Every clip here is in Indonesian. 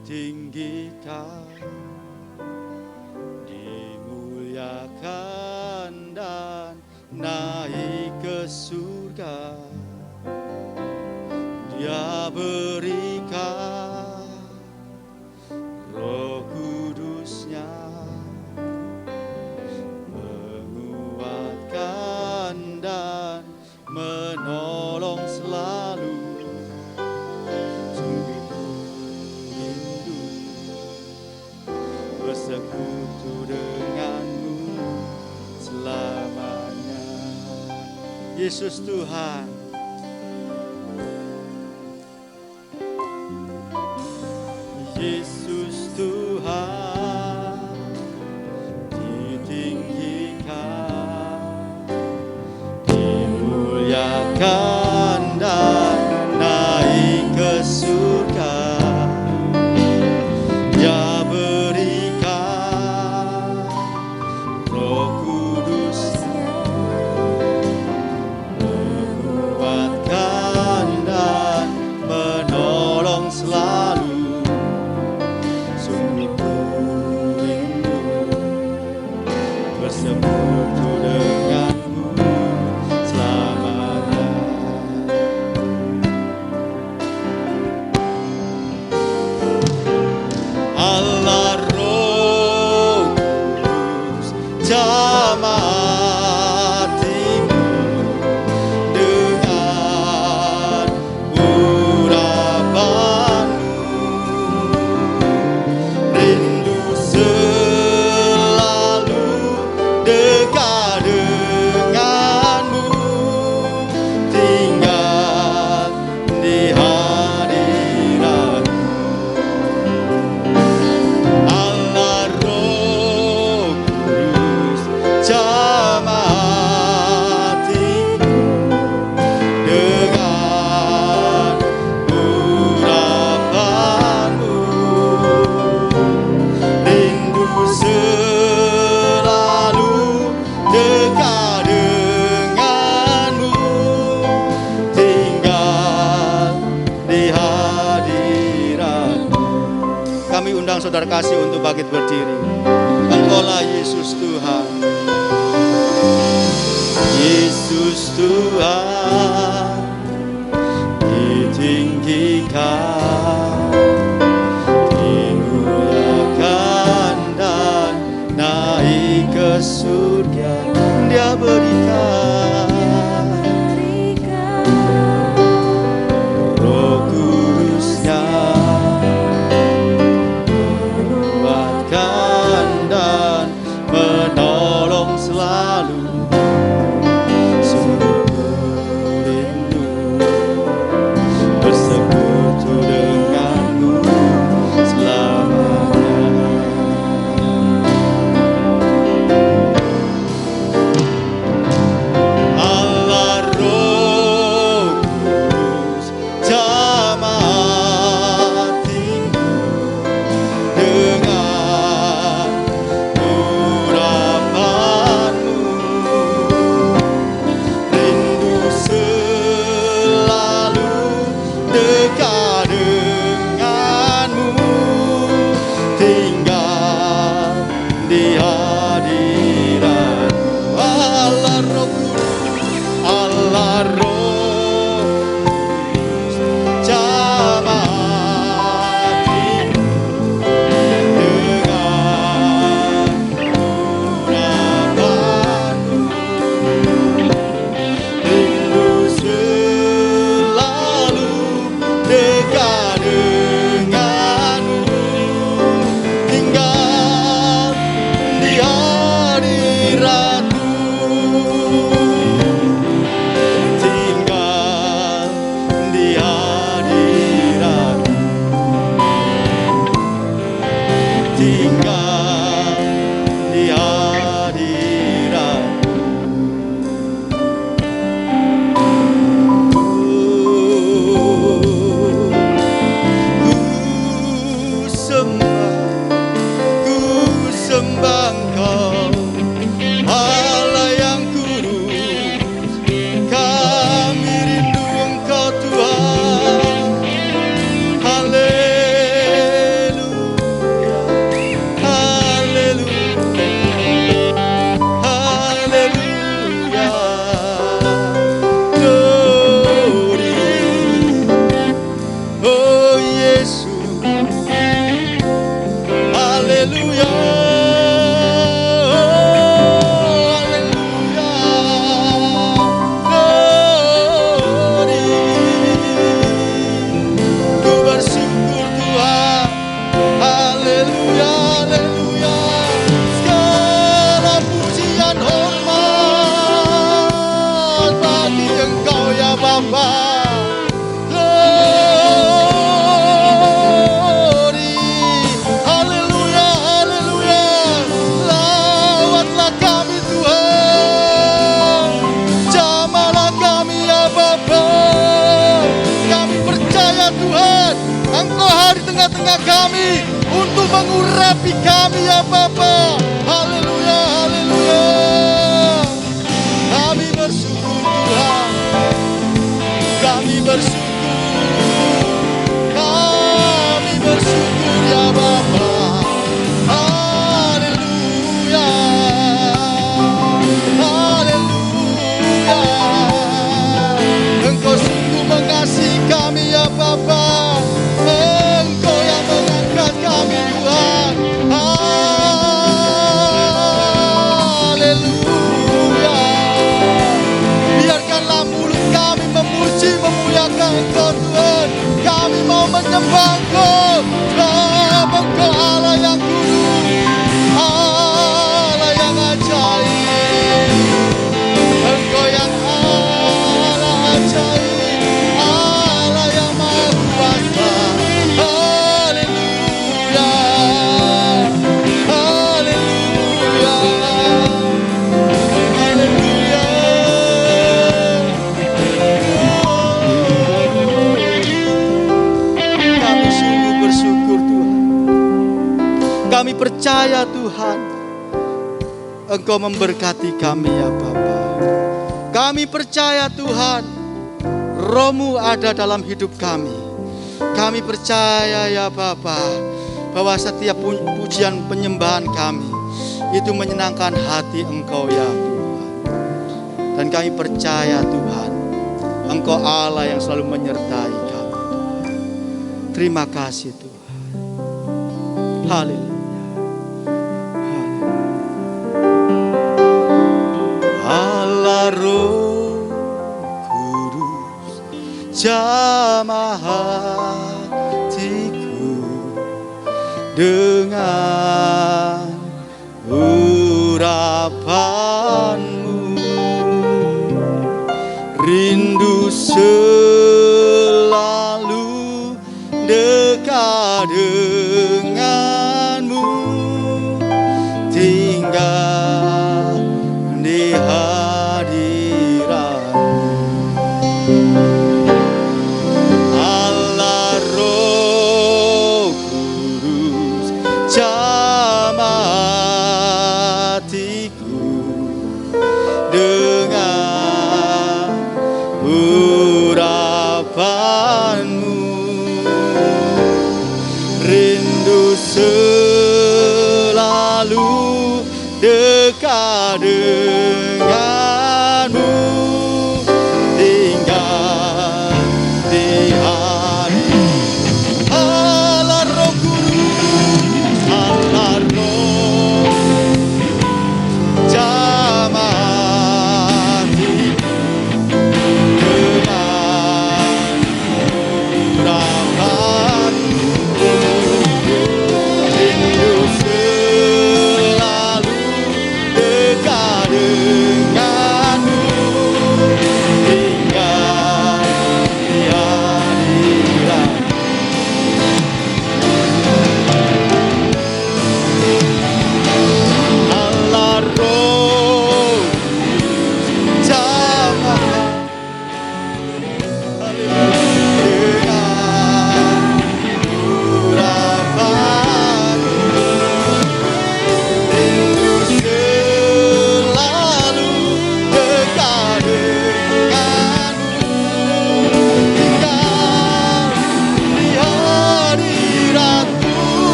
ditinggikan, dimuliakan dan naik ke surga. Dia berikan Roh Kudus-Nya, menguatkan dan menolong selalu. Bersekutu denganmu selamanya. Yesus Tuhan, Yesus Tuhan, ditinggikan, dimuliakan dan naik ke surga. Dia berikan Roh Kudus-Nya, menguatkan dan menolong selalu. Sungguh ku rindu bersekutu denganmu selamanya. Allah Roh Kudus, jamah hatimu dengan urapanmu. Rindu selalu dekat denganmu, tinggal di hadiratmu. Allah Roh Kudus, jamah hatimu dengan urapanmu. Rindu selalu dekat denganmu, tinggal di hadiratmu. Kami undang saudara kasih untuk bangkit berdiri. Engkaulah Yesus Tuhan, Yesus Tuhan, ditinggikan, dimuliakan dan naik ke surga. Dia berikan Roh Kudus-Nya, menguatkan dan menolong selalu. Sungguh ku rindu dekat denganmu, tinggal di hadiratmu, tinggal di hadiratmu, tinggal di hadiratmu. Ku sembah Engkau, Allah yang kudus, kami rindu Engkau Tuhan. Haleluya, haleluya, haleluya. Glory, oh Yesus, haleluya, haleluya, glory. Ku bersyukur Tuhan, haleluya, haleluya. Segala pujian hormat bagi Engkau ya Bapa. Glory, haleluya, haleluya. Lawatlah kami Tuhan, jamalah kami ya Bapa. Kami percaya Tuhan, Engkau hadir tengah-tengah kami untuk mengurapi kami ya Bapa. Haleluya, haleluya. Kami bersyukur Tuhan, kami bersyukur, kami bersyukur ya Bapa. Haleluya, haleluya. Engkau sungguh mengasihi kami ya Bapa. Engkau yang mengangkat kami Tuhan. Haleluya. Biarkanlah mulut kami memuji memuliakan Engkau Tuhan. Kami mau menyembah Engkau, sebab Engkau Allah yang kudus, Allah yang ajaib. Engkau yang Allah ajaib, Allah yang maha kuasa. Haleluya, haleluya, haleluya. Kami sungguh bersyukur Tuhan. Kami percaya Tuhan, Engkau memberkati kami ya Bapa. Kami percaya Tuhan, Roh-Mu ada dalam hidup kami. Kami percaya ya Bapa, bahwa setiap pujian penyembahan kami itu menyenangkan hati Engkau ya Tuhan. Dan kami percaya Tuhan, Engkau Allah yang selalu menyertai kami Tuhan. Terima kasih Tuhan. Haleluya. Allah Roh Kudus, jamah hatiku dengan urapanmu. Rindu selalu dekat denganmu, tinggal di hadiratmu. Allah Roh Kudus, jamah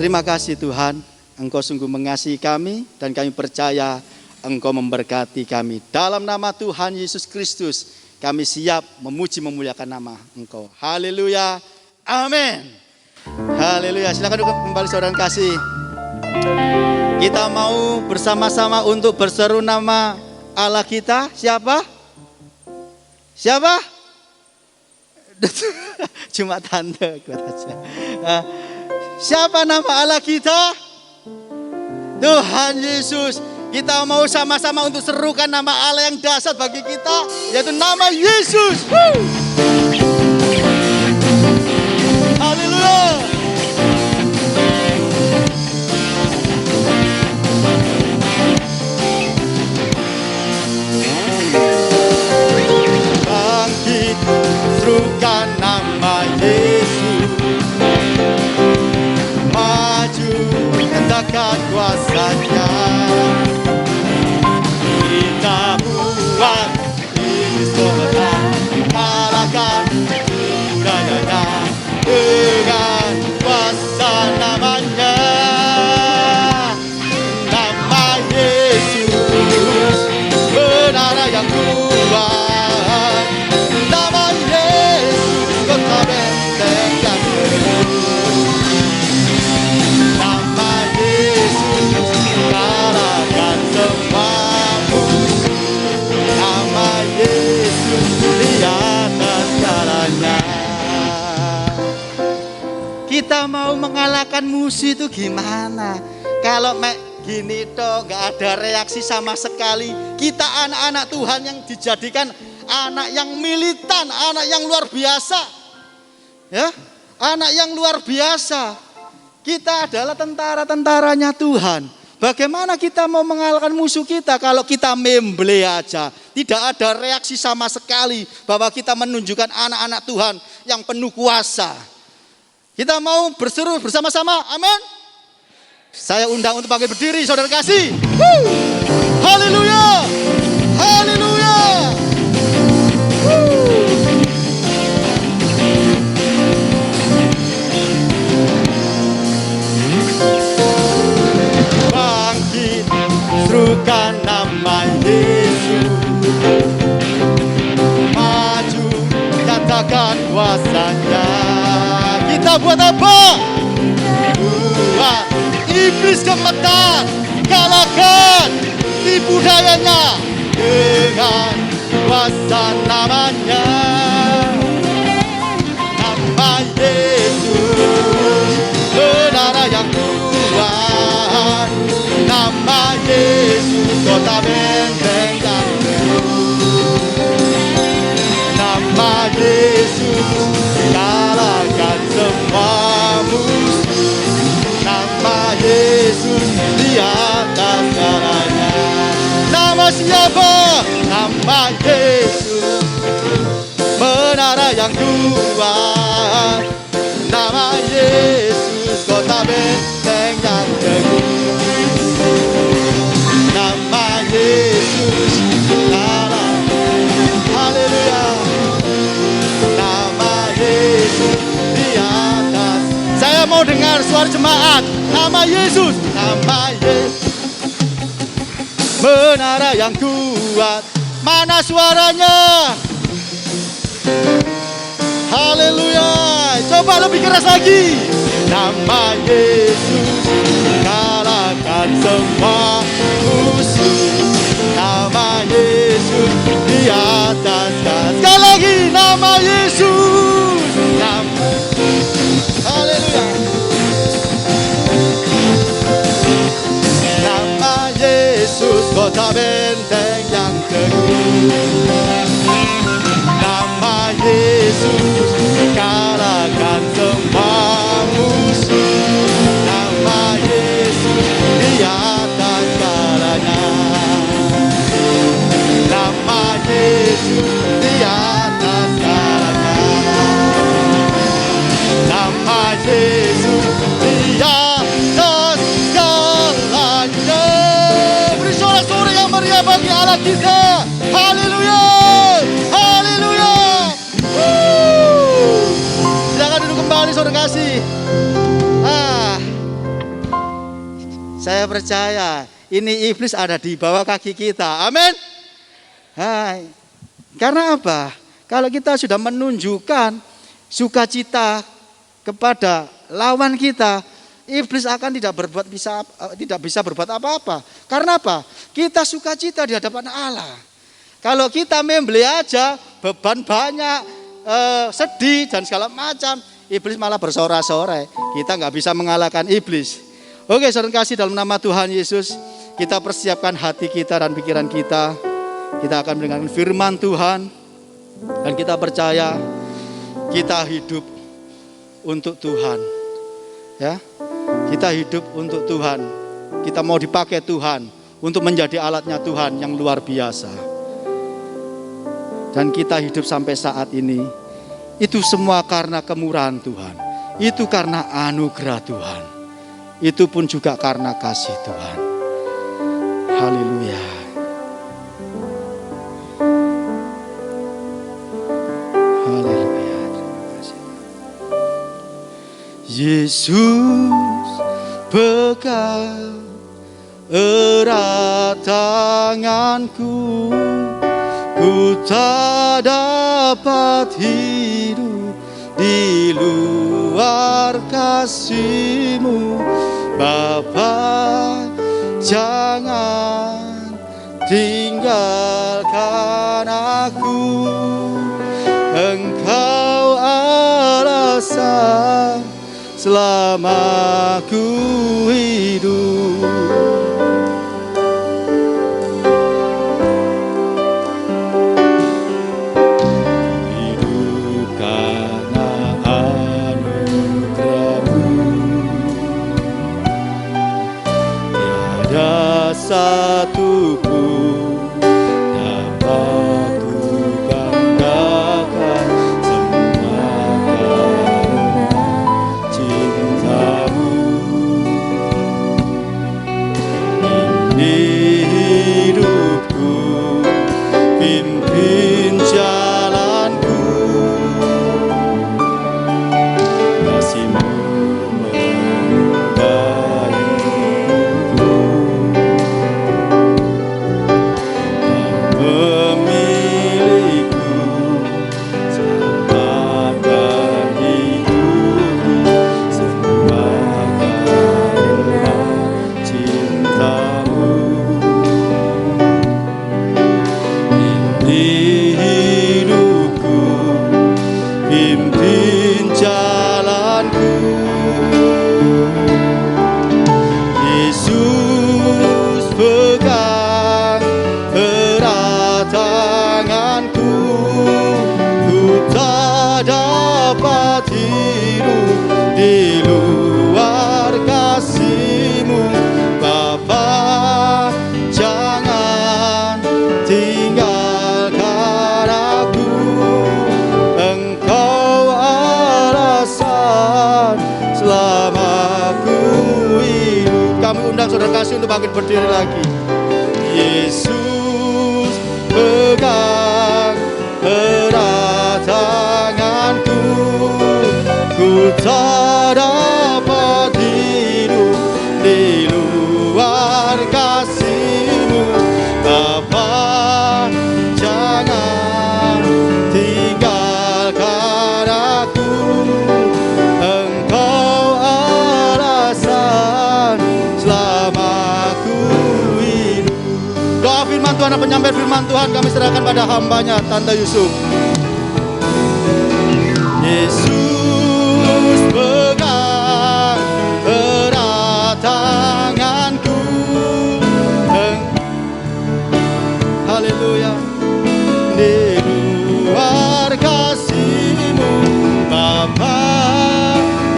Terima kasih Tuhan, Engkau sungguh mengasihi kami dan kami percaya Engkau memberkati kami. Dalam nama Tuhan Yesus Kristus, kami siap memuji memuliakan nama Engkau. Haleluya, amin. Haleluya, silakan duduk kembali saudara kasih. Kita mau bersama-sama untuk berseru nama Allah kita. Siapa? Siapa? Cuma tanda kuat aja. Siapa nama Allah kita? Tuhan Yesus. Kita mau sama-sama untuk serukan nama Allah yang dahsyat bagi kita, yaitu nama Yesus. Haleluya. Bangkit, serukan nama Yesus. Maju, katakan kuasanya. Kita buat Iblis kemenang, kalahkan budayanya dengan kuasa namanya. Nama Yesus, benar yang kuat. Nama Yesus, kota benteng yang teguh. Nama Yesus, kalahkan semua. Nama Yesus di atas segalanya. Kita mau mengalahkan musuh itu gimana? Kalau gini toh gak ada reaksi sama sekali. Kita anak-anak Tuhan yang dijadikan anak yang militan, anak yang luar biasa. Ya, anak yang luar biasa. Kita adalah tentara-tentaranya Tuhan. Bagaimana kita mau mengalahkan musuh kita kalau kita memble aja? Tidak ada reaksi sama sekali bahwa kita menunjukkan anak-anak Tuhan yang penuh kuasa. Kita mau berseru bersama-sama, amin. Saya undang untuk bangkit berdiri, saudara kasih. Haleluya, haleluya. Bangkit, serukan nama Yesus. Maju, katakan kuasanya. Kita buat apa? Buat iblis gemetar, kalahkan tipu dayanya dengan kuasa namanya. Nama Yesus, benar yang kuat. Nama Yesus, kota benteng yang teguh. Nama Yesus, kalahkan semua musuh. Nama Yesus di atas segalanya. Nama siapa? Nama Yesus, menara yang kuat. Nama Yesus, kota benteng yang teguh. Nama Yesus, haleluya. Nama Yesus di atas. Saya mau dengar suara jemaat. Nama Yesus, nama Yesus, menara yang kuat. Mana suaranya? Haleluya. Coba lebih keras lagi. Nama Yesus, kalahkan semua musuh. Nama Yesus di atas. Sekali lagi, nama Yesus. Haleluya. Nama Yesus, kota benteng yang teguh. Nama Yesus, kalahkan semua musuh. Nama Yesus di atas segalanya. Nama Yesus di atas segalanya. Nama Yesus di atas segalanya. Beri sorak-sorai yang meriah bagi Allah kita. Haleluya, haleluya. Silakan duduk kembali saudara kasih. Saya percaya ini iblis ada di bawah kaki kita. Amin. Hai. Karena apa? Kalau kita sudah menunjukkan sukacita kepada lawan kita, iblis akan tidak bisa berbuat apa-apa. Karena apa? Kita sukacita di hadapan Allah. Kalau kita membeli aja beban banyak, sedih dan segala macam, iblis malah bersorak-sorai. Kita nggak bisa mengalahkan iblis. Oke, saudara kasih dalam nama Tuhan Yesus, kita persiapkan hati kita dan pikiran kita. Kita akan mendengarkan firman Tuhan dan kita percaya kita hidup untuk Tuhan. Ya, kita hidup untuk Tuhan. Kita mau dipakai Tuhan untuk menjadi alatnya Tuhan yang luar biasa. Dan kita hidup sampai saat ini, itu semua karena kemurahan Tuhan. Itu karena anugerah Tuhan. Itu pun juga karena kasih Tuhan. Haleluya. Haleluya. Terima kasih. Yesus pegang erat tanganku, ku tak dapat hidup di luar kasih-Mu. Bapa, jangan tinggalkan aku. Engkau alasan selama ku hidup. Hidup karena anugerah-Mu. Tiada satu pun dapat ku banggakan, semua karena cinta-Mu. Ini hidupku, pimpin jalanku, kasih-Mu mengubahku, memiliku selamatkan hidupku, semua karena cinta-Mu. Ini hidupku, pimpin jalanku. Yesus pegang erat tanganku, ku tak dapat hidup di luar kasih-Mu. Bapa, jangan tinggalkan aku. Engkau alasan selama ku hidup. Kami undang saudara kasih untuk bangkit berdiri lagi. Yesus pegang erat tanganku, ku tak dapat hidup di luar kasih-Mu. Bapa, jangan tinggalkan aku. Engkau alasan selama ku hidup. Doa firman Tuhan dan penyampaian firman Tuhan kami serahkan pada hamba-Nya Tante Yusuf. Yesus pegang erat tanganku. Haleluya. Di luar kasih-Mu, Bapa,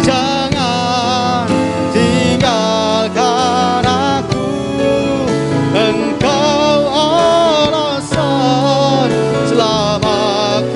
jangan tinggalkan aku. Engkau alasan selama ku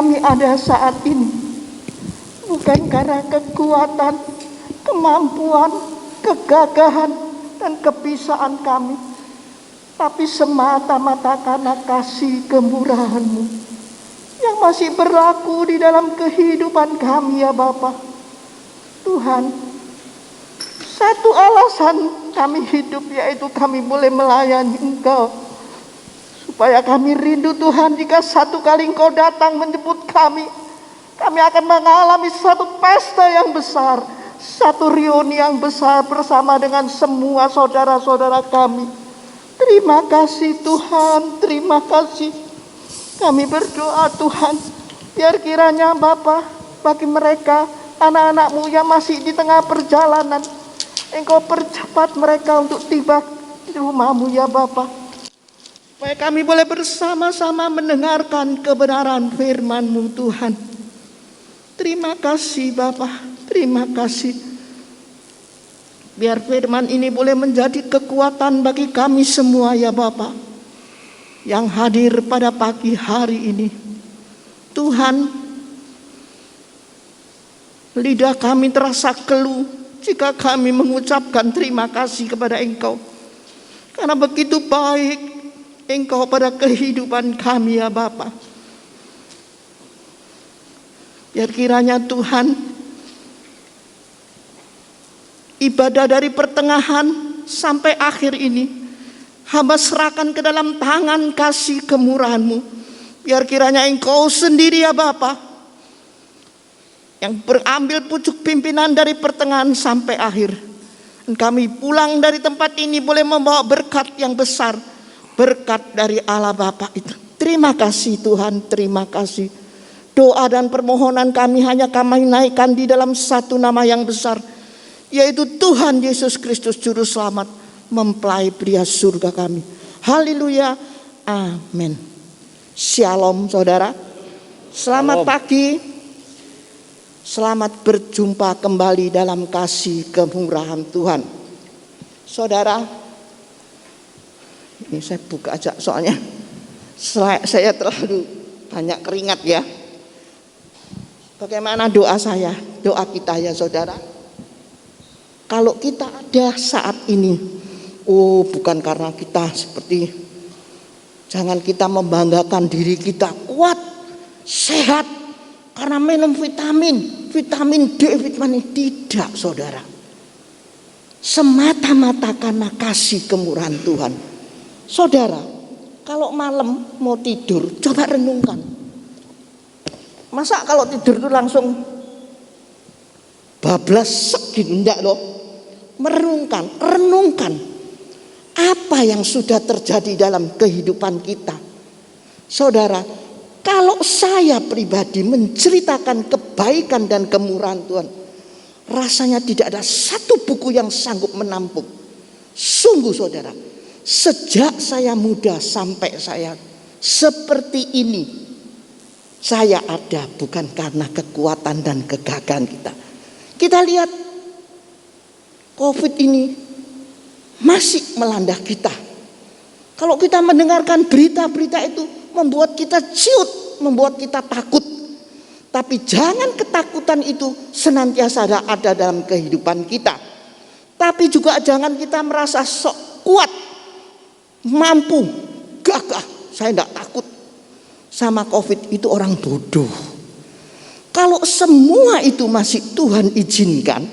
kami ada saat ini bukan karena kekuatan, kemampuan, kegagahan, dan kebiasaan kami, tapi semata-mata karena kasih kemurahan-Mu yang masih berlaku di dalam kehidupan kami ya Bapa. Tuhan, satu alasan kami hidup yaitu kami boleh melayani Engkau. Supaya kami rindu Tuhan, jika satu kali Engkau datang menjemput kami akan mengalami satu pesta yang besar, satu reuni yang besar bersama dengan semua saudara-saudara kami. Terima kasih Tuhan, terima kasih. Kami berdoa Tuhan, biar kiranya Bapa, bagi mereka anak-anak-Mu yang masih di tengah perjalanan, Engkau percepat mereka untuk tiba di rumah-Mu ya Bapa. Supaya kami boleh bersama-sama mendengarkan kebenaran firman-Mu Tuhan. Terima kasih Bapa, terima kasih. Biar firman ini boleh menjadi kekuatan bagi kami semua ya Bapa, yang hadir pada pagi hari ini. Tuhan, lidah kami terasa keluh jika kami mengucapkan terima kasih kepada Engkau, karena begitu baik Engkau pada kehidupan kami ya Bapa. Biar kiranya Tuhan, ibadah dari pertengahan sampai akhir ini hamba serahkan ke dalam tangan kasih kemurahan-Mu. Biar kiranya Engkau sendiri ya Bapa yang berambil pucuk pimpinan dari pertengahan sampai akhir. Dan kami pulang dari tempat ini boleh membawa berkat yang besar, berkat dari Allah Bapa itu. Terima kasih Tuhan, terima kasih. Doa dan permohonan kami hanya kami naikkan di dalam satu nama yang besar, yaitu Tuhan Yesus Kristus Juru Selamat, mempelai pria surga kami. Haleluya, amin. Shalom saudara, selamat pagi, selamat berjumpa kembali dalam kasih kemurahan Tuhan. Saudara, ini saya buka aja soalnya saya terlalu banyak keringat ya. Bagaimana doa saya, doa kita ya saudara? Kalau kita ada saat ini, bukan karena kita seperti, jangan kita membanggakan diri kita kuat, sehat, karena minum vitamin D, vitamin tidak saudara. Semata-mata karena kasih kemurahan Tuhan. Saudara, kalau malam mau tidur, coba renungkan. Masa kalau tidur itu langsung bablas segini, enggak loh. Renungkan apa yang sudah terjadi dalam kehidupan kita. Saudara, kalau saya pribadi menceritakan kebaikan dan kemurahan Tuhan, rasanya tidak ada satu buku yang sanggup menampung. Sungguh saudara, sejak saya muda sampai saya seperti ini, saya ada bukan karena kekuatan dan kegagahan kita. Kita lihat COVID ini masih melanda kita. Kalau kita mendengarkan berita-berita itu membuat kita ciut, membuat kita takut. Tapi jangan ketakutan itu senantiasa ada dalam kehidupan kita. Tapi juga jangan kita merasa sok kuat, mampu, gagah. Saya tidak takut sama COVID, itu orang bodoh. Kalau semua itu masih Tuhan izinkan,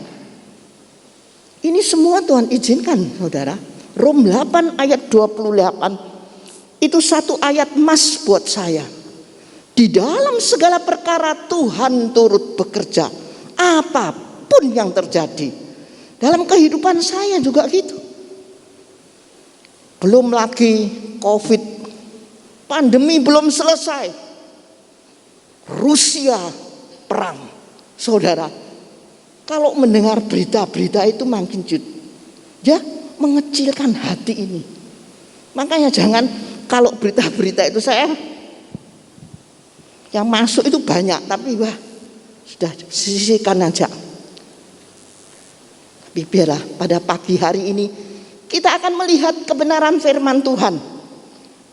ini semua Tuhan izinkan saudara. Rom 8 ayat 28 itu satu ayat emas buat saya. Di dalam segala perkara Tuhan turut bekerja, apapun yang terjadi. Dalam kehidupan saya juga gitu. Belum lagi COVID, pandemi belum selesai, Rusia perang. Saudara, kalau mendengar berita-berita itu makin ya mengecilkan hati ini. Makanya jangan, kalau berita-berita itu saya yang masuk itu banyak, tapi wah sudah sisihkan aja. Tapi biarlah pada pagi hari ini kita akan melihat kebenaran firman Tuhan.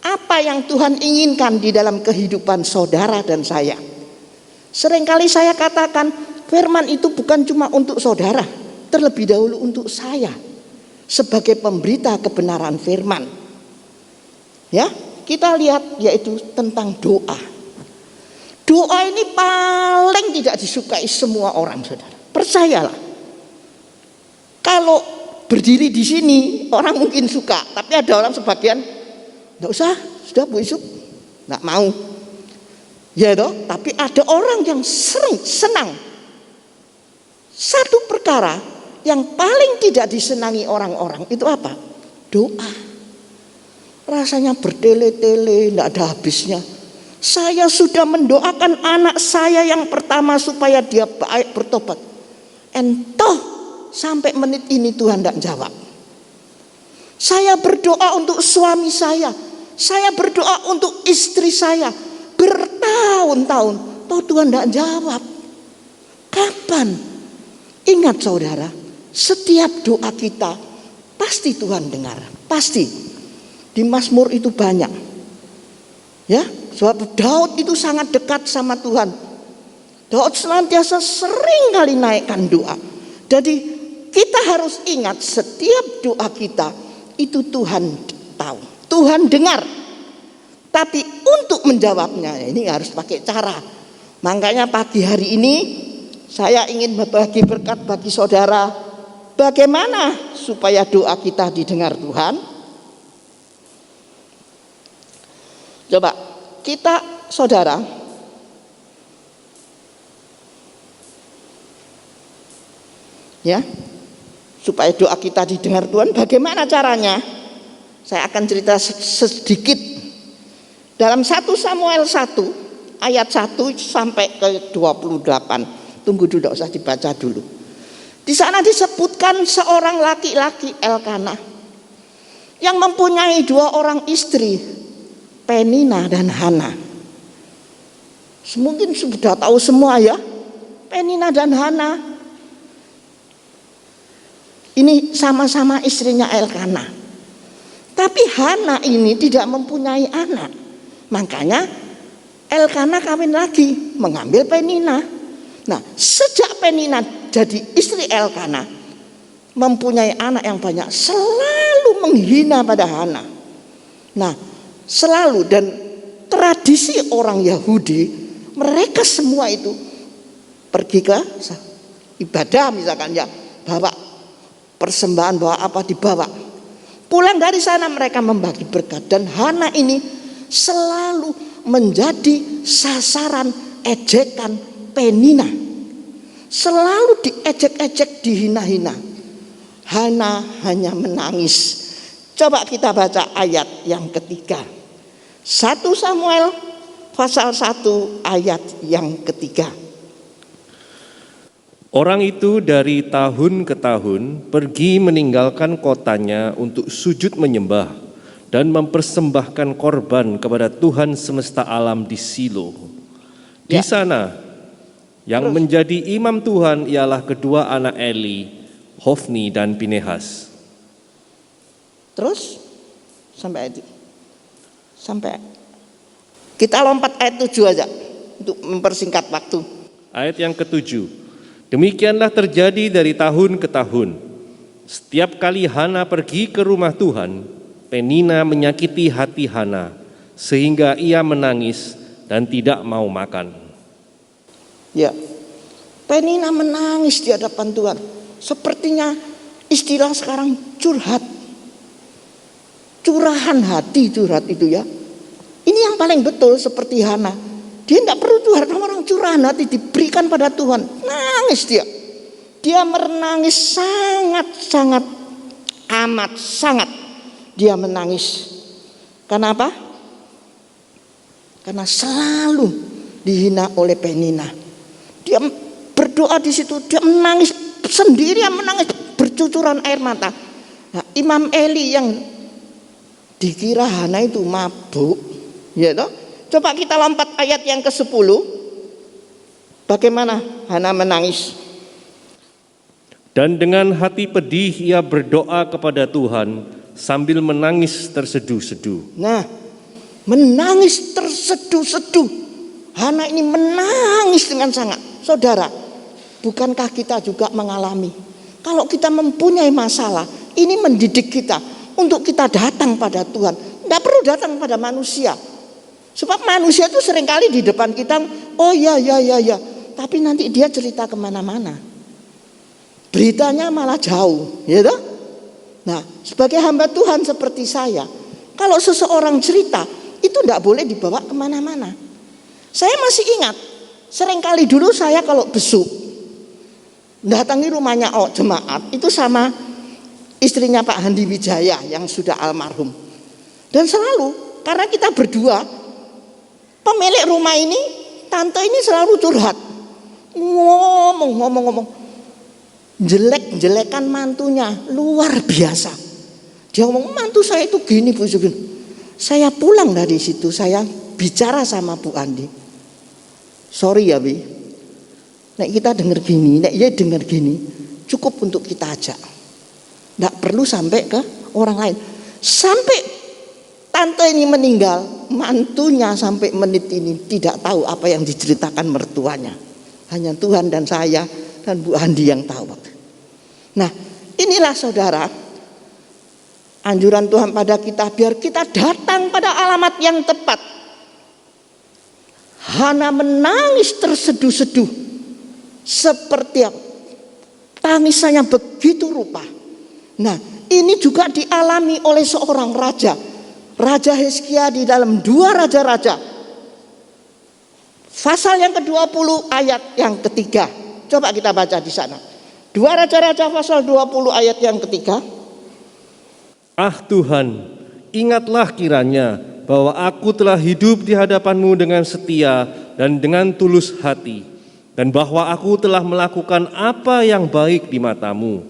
Apa yang Tuhan inginkan di dalam kehidupan saudara dan saya. Seringkali saya katakan firman itu bukan cuma untuk saudara, terlebih dahulu untuk saya sebagai pemberita kebenaran firman. Ya, kita lihat yaitu tentang doa. Doa ini paling tidak disukai semua orang, saudara. Percayalah. Kalau berdiri di sini orang mungkin suka, tapi ada orang sebagian enggak usah, sudah Bu Isuk, enggak mau. Ya toh, tapi ada orang yang sering senang. Satu perkara yang paling tidak disenangi orang-orang itu apa? Doa. Rasanya bertele-tele, enggak ada habisnya. Saya sudah mendoakan anak saya yang pertama supaya dia baik bertobat. Entah sampai menit ini Tuhan tidak jawab. Saya berdoa untuk suami saya berdoa untuk istri saya bertahun-tahun, toh Tuhan tidak jawab. Kapan? Ingat saudara, setiap doa kita pasti Tuhan dengar, pasti. Di Mazmur itu banyak, ya. Sebab Daud itu sangat dekat sama Tuhan. Daud senantiasa sering kali naikkan doa. Jadi kita harus ingat setiap doa kita itu Tuhan tahu, Tuhan dengar. Tapi untuk menjawabnya ini harus pakai cara. Makanya pagi hari ini saya ingin berbagi berkat bagi saudara. Bagaimana supaya doa kita didengar Tuhan? Coba kita saudara ya, supaya doa kita didengar Tuhan, bagaimana caranya? Saya akan cerita sedikit dalam 1 Samuel 1 ayat 1 sampai ke 28. Tunggu dulu, usah dibaca dulu. Di sana disebutkan seorang laki-laki Elkanah yang mempunyai 2 orang istri, Penina dan Hana. Mungkin sudah tahu semua ya, Penina dan Hana. Ini sama-sama istrinya Elkanah. Tapi Hana ini tidak mempunyai anak. Makanya Elkanah kawin lagi, mengambil Penina. Nah, sejak Penina jadi istri Elkanah, mempunyai anak yang banyak, selalu menghina pada Hana. Nah, selalu, dan tradisi orang Yahudi, mereka semua itu pergi ke ibadah misalkan ya, bawa persembahan, bawa apa dibawa. Pulang dari sana mereka membagi berkat, dan Hana ini selalu menjadi sasaran ejekan Penina. Selalu diejek-ejek, dihina-hina. Hana hanya menangis. Coba kita baca ayat yang ketiga. 1 Samuel pasal 1 ayat yang ketiga. Orang itu dari tahun ke tahun pergi meninggalkan kotanya untuk sujud menyembah dan mempersembahkan korban kepada Tuhan semesta alam di Silo. Di sana yang menjadi imam Tuhan ialah kedua anak Eli, Hofni dan Pinehas. Terus sampai kita lompat ayat 7 aja untuk mempersingkat waktu. Ayat yang ke-7. Demikianlah terjadi dari tahun ke tahun. Setiap kali Hana pergi ke rumah Tuhan, Penina menyakiti hati Hana sehingga ia menangis dan tidak mau makan. Ya, Penina menangis di hadapan Tuhan. Sepertinya istilah sekarang curhat. Curahan hati, curhat itu ya. Ini yang paling betul seperti Hana. Dia tidak perlu Tuhan, orang curahan hati diberikan pada Tuhan. Nangis dia. Dia menangis sangat amat sangat. Dia menangis. Kenapa? Karena selalu dihina oleh Penina. Dia berdoa di situ, dia menangis sendirian, menangis bercucuran air mata. Nah, Imam Eli yang dikira Hana itu mabuk, ya toh? Coba kita lompat ayat yang ke-10. Bagaimana Hana menangis? Dan dengan hati pedih ia berdoa kepada Tuhan sambil menangis terseduh-seduh. Nah, menangis terseduh-seduh. Hana ini menangis dengan sangat. Saudara, bukankah kita juga mengalami? Kalau kita mempunyai masalah, ini mendidik kita untuk kita datang pada Tuhan. Tidak perlu datang pada manusia. Sebab manusia itu seringkali di depan kita, oh ya. Tapi nanti dia cerita kemana-mana. Beritanya malah jauh, ya toh? Nah, sebagai hamba Tuhan seperti saya, kalau seseorang cerita, itu tidak boleh dibawa kemana-mana. Saya masih ingat, seringkali dulu saya kalau besuk, datangi rumahnya jemaat, itu sama istrinya Pak Handi Wijaya yang sudah almarhum. Dan selalu, karena kita berdua, pemilik rumah ini, tante ini selalu curhat. Ngomong. Jelek-jelekan mantunya, luar biasa. Dia ngomong, mantu saya itu gini Bu Subin. Saya pulang dari situ, saya bicara sama Bu Andi. Sorry ya Bi, nek kita dengar gini, nek dia dengar gini, cukup untuk kita ajak. Tidak perlu sampai ke orang lain. Sampai tante ini meninggal, mantunya sampai menit ini tidak tahu apa yang diceritakan mertuanya. Hanya Tuhan dan saya dan Bu Andi yang tahu. Nah, inilah saudara, anjuran Tuhan pada kita biar kita datang pada alamat yang tepat. Hana menangis terseduh-seduh seperti tangisannya begitu rupa. Nah, ini juga dialami oleh seorang raja, Raja Hizkia di dalam 2 Raja-Raja. Pasal yang ke-20 ayat yang ketiga. Coba kita baca di sana. 2 Raja-Raja pasal 20 ayat yang ketiga. Ah Tuhan, ingatlah kiranya bahwa aku telah hidup di hadapan-Mu dengan setia dan dengan tulus hati, dan bahwa aku telah melakukan apa yang baik di mata-Mu.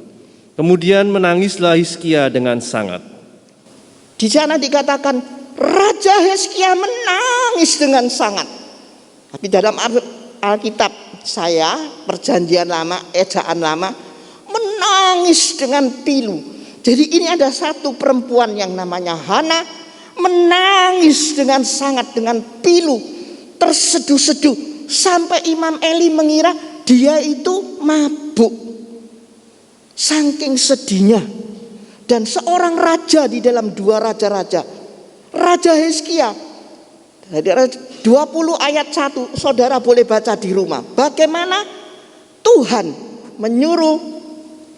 Kemudian menangislah Hizkia dengan sangat. Di sana dikatakan Raja Hizkia menangis dengan sangat. Tapi dalam Alkitab saya, Perjanjian Lama, Ejaan Lama, menangis dengan pilu. Jadi ini ada satu perempuan yang namanya Hana, menangis dengan sangat, dengan pilu, terseduh-seduh, sampai Imam Eli mengira dia itu mabuk, saking sedihnya. Dan seorang raja di dalam 2 Raja-Raja, Raja Hizkia, dari 20 ayat 1, saudara boleh baca di rumah, bagaimana Tuhan menyuruh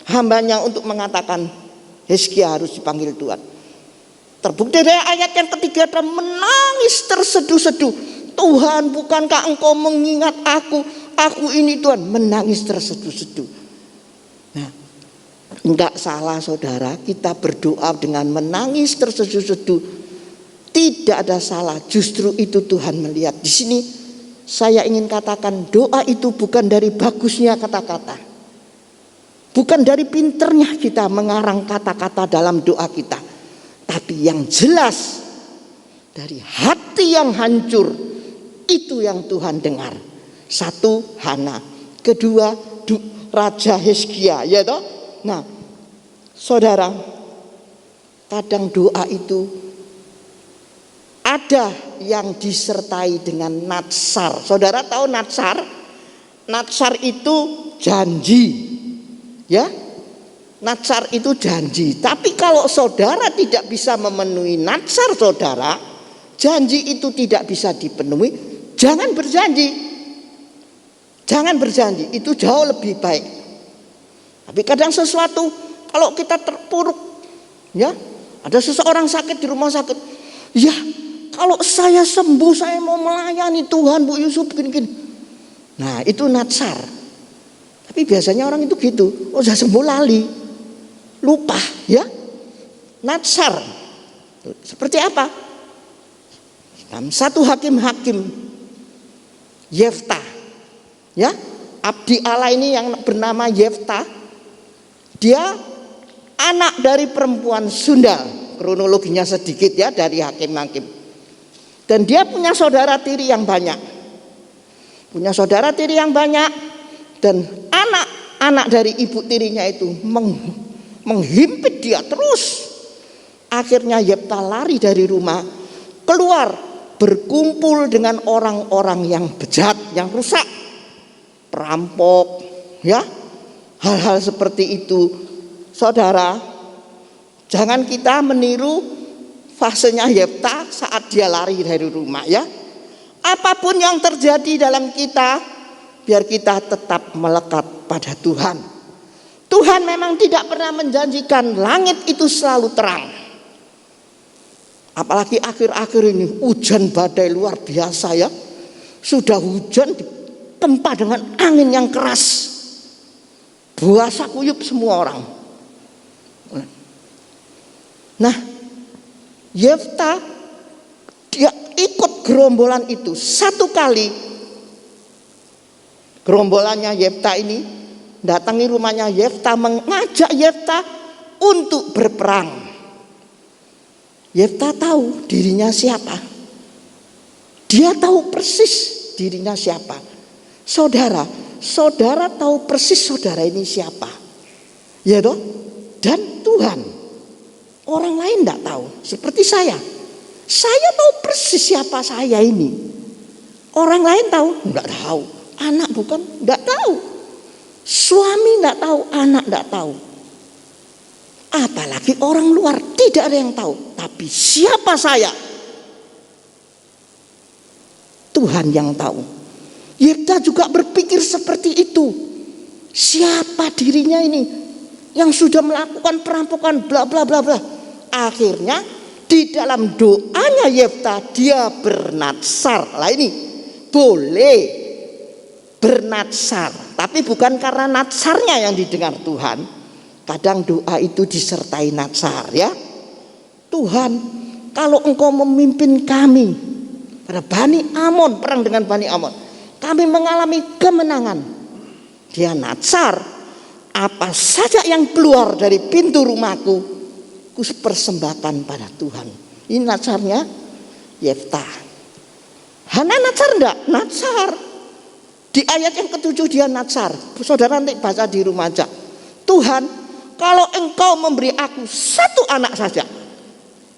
hambanya untuk mengatakan Hizkia harus dipanggil Tuhan. Terbukti dari ayat yang ketiga, dan menangis terseduh-seduh. Tuhan, bukankah Engkau mengingat aku? Aku ini Tuhan, menangis terseduh-seduh. Nah, enggak salah saudara, kita berdoa dengan menangis terseduh-seduh. Tidak ada salah, justru itu Tuhan melihat. Di sini saya ingin katakan, doa itu bukan dari bagusnya kata-kata, bukan dari pinternya kita mengarang kata-kata dalam doa kita, tapi yang jelas dari hati yang hancur, itu yang Tuhan dengar. 1 Hana, 2 Raja Hizkia, ya toh. Nah, saudara, kadang doa itu ada yang disertai dengan natsar. Saudara tahu natsar? Natsar itu janji, ya. Natsar itu janji. Tapi kalau saudara tidak bisa memenuhi natsar saudara, janji itu tidak bisa dipenuhi, jangan berjanji. Jangan berjanji, itu jauh lebih baik. Tapi kadang sesuatu, kalau kita terpuruk, ya, ada seseorang sakit di rumah sakit, ya, kalau saya sembuh saya mau melayani Tuhan Bu Yusuf gini-gini. Nah, itu natsar. Tapi biasanya orang itu gitu, oh sudah sembuh lali, lupa, ya. Natsar seperti apa? Dalam 1 Hakim-Hakim, Yefta, ya, abdi Allah ini yang bernama Yefta, dia anak dari perempuan Sundal, kronologinya sedikit ya dari Hakim-Hakim. Dan dia punya saudara tiri yang banyak, dan anak-anak dari ibu tirinya itu menghimpit dia terus. Akhirnya Yefta lari dari rumah, keluar berkumpul dengan orang-orang yang bejat, yang rusak, perampok, ya, hal-hal seperti itu. Saudara, jangan kita meniru fasenya Yefta saat dia lari dari rumah, ya. Apapun yang terjadi dalam kita, biar kita tetap melekat pada Tuhan. Tuhan memang tidak pernah menjanjikan langit itu selalu terang. Apalagi akhir-akhir ini hujan badai luar biasa, ya. Sudah hujan ditempa dengan angin yang keras, basah kuyup semua orang. Nah, Yefta dia ikut gerombolan itu. Satu kali gerombolannya Yefta ini datangi rumahnya Yefta, mengajak Yefta untuk berperang. Yefta tahu dirinya siapa. Dia tahu persis dirinya siapa. Saudara tahu persis saudara ini siapa. Ya toh? Dan Tuhan. Orang lain tidak tahu. Seperti saya. Saya tahu persis siapa saya ini. Orang lain tahu? Tidak tahu. Anak bukan? Tidak tahu. Suami tidak tahu, anak tidak tahu. Apalagi orang luar, tidak ada yang tahu. Tapi siapa saya? Tuhan yang tahu. Yefta juga berpikir seperti itu. Siapa dirinya ini yang sudah melakukan perampokan bla bla bla bla. Akhirnya di dalam doanya Yefta dia bernatsar. Lah ini boleh bernatsar, tapi bukan karena natsarnya yang didengar Tuhan. Kadang doa itu disertai natsar, ya. Tuhan, kalau Engkau memimpin kami pada Bani Amon, perang dengan Bani Amon, kami mengalami kemenangan. Dia natsar, apa saja yang keluar dari pintu rumahku, ku persembahkan pada Tuhan. Ini natsarnya Yefta. Hana natsar enggak? Natsar. Di ayat yang ke-7 dia natsar. Saudara nanti baca di rumah aja. Tuhan, kalau Engkau memberi aku satu anak saja.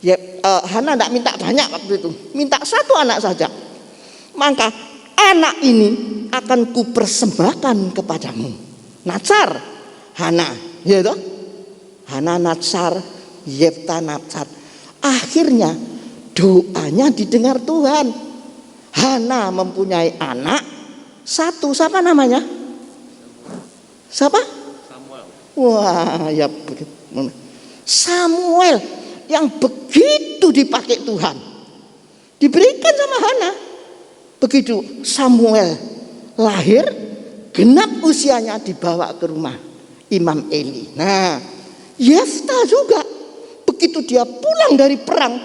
Ya, Hana tidak minta banyak waktu itu, minta satu anak saja. Maka anak ini akan kupersembahkan kepadamu. Natsar Hana, ya toh? Hana natsar, Yefta natsar. Akhirnya doanya didengar Tuhan. Hana mempunyai anak satu, siapa namanya? Siapa? Samuel. Wah, ya begitu. Samuel yang begitu dipakai Tuhan, diberikan sama Hana. Begitu Samuel lahir, genap usianya dibawa ke rumah Imam Eli. Nah, Yefta juga begitu dia pulang dari perang,